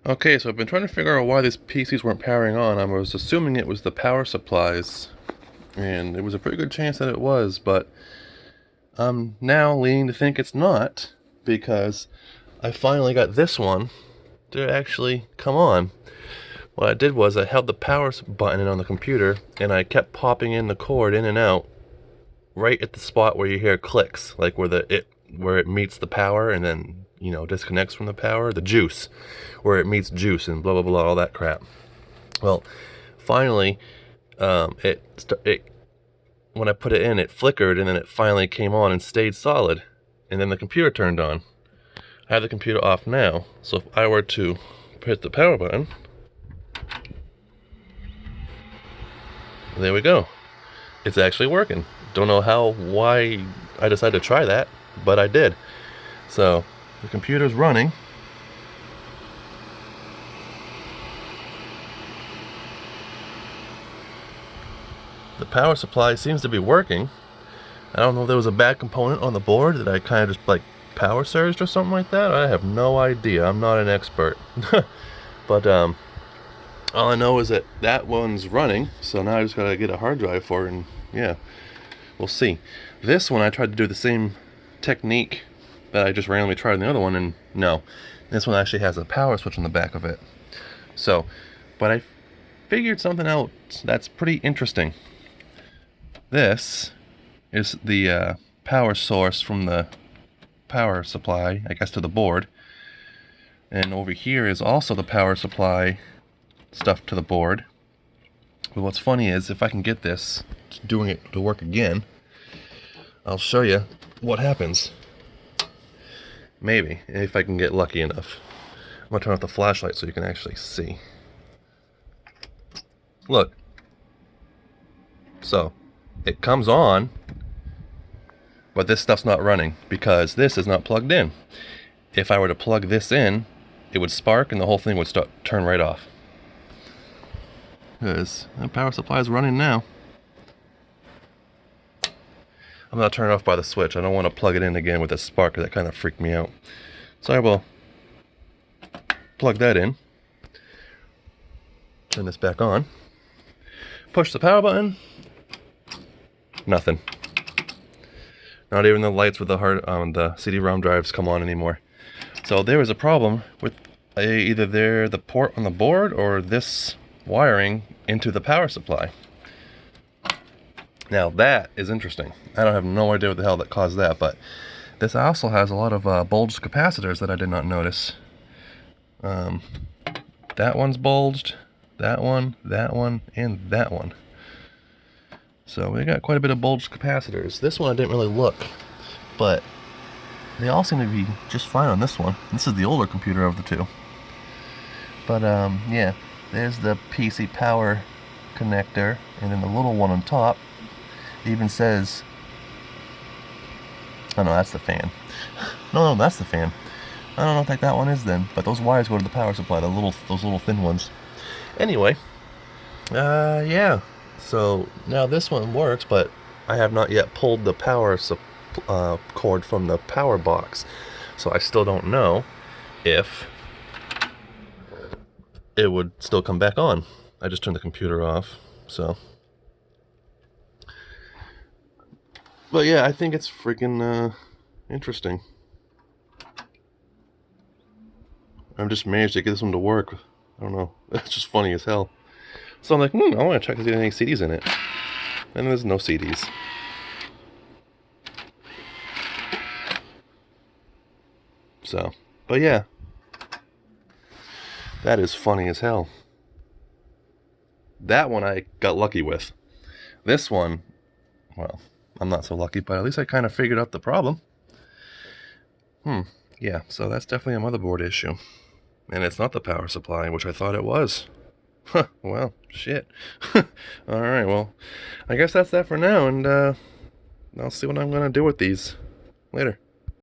Okay, so I've been trying to figure out why these PCs weren't powering on. I was assuming it was the power supplies, and it was a pretty good chance that it was, but I'm now leaning to think it's not, because I finally got this one to actually come on. What I did was I held the power button in on the computer, and I kept popping in the cord in and out, right at the spot where you hear clicks, like where it meets the power and then disconnects from the power, the juice, where it meets juice and blah blah blah, all that crap. Well, finally, it when I put it in, it flickered and then it finally came on and stayed solid, and then the computer turned on. I have the computer off now, so if I were to hit the power button, there we go. It's actually working. Don't know why I decided to try that, but I did. So the computer's running. The power supply seems to be working. I don't know if there was a bad component on the board that I kind of just like power surged or something like that. I have no idea. I'm not an expert. But all I know is that one's running, so now I just gotta get a hard drive for it, and yeah, we'll see. This one I tried to do the same technique that I just randomly tried in the other one, and no. This one actually has a power switch on the back of it. So, but I figured something out that's pretty interesting. This is the power source from the power supply, I guess, to the board. And over here is also the power supply stuff to the board. But what's funny is, if I can get this doing it to work again, I'll show you what happens. Maybe, if I can get lucky enough. I'm gonna turn off the flashlight so you can actually see. Look. So, it comes on, but this stuff's not running because this is not plugged in. If I were to plug this in, it would spark and the whole thing would turn right off. Because the power supply is running now. I'm not turning it off by the switch. I don't want to plug it in again with a spark, because that kind of freaked me out. So I will plug that in. Turn this back on. Push the power button. Nothing. Not even the lights with the CD-ROM drives come on anymore. So there is a problem with either the port on the board or this wiring into the power supply. Now that is interesting. I don't have no idea what the hell that caused that, but this also has a lot of bulged capacitors that I did not notice. That one's bulged, that one, and that one. So we got quite a bit of bulged capacitors. This one I didn't really look, but they all seem to be just fine on this one. This is the older computer of the two. But yeah, there's the PC power connector, and then the little one on top. It even says, oh no, that's the fan. No, that's the fan. I don't know what that one is then, but those wires go to the power supply, those little thin ones. Anyway, yeah. So now this one works, but I have not yet pulled the power cord from the power box, so I still don't know if it would still come back on. I just turned the computer off, so. But yeah, I think it's freaking interesting. I've just managed to get this one to work. I don't know. It's just funny as hell. So I'm like, I want to check if there's any CDs in it. And there's no CDs. So, but yeah. That is funny as hell. That one I got lucky with. This one, well, I'm not so lucky, but at least I kind of figured out the problem. Yeah, so that's definitely a motherboard issue. And it's not the power supply, which I thought it was. Huh, well, shit. Alright, well, I guess that's that for now, and I'll see what I'm gonna do with these later.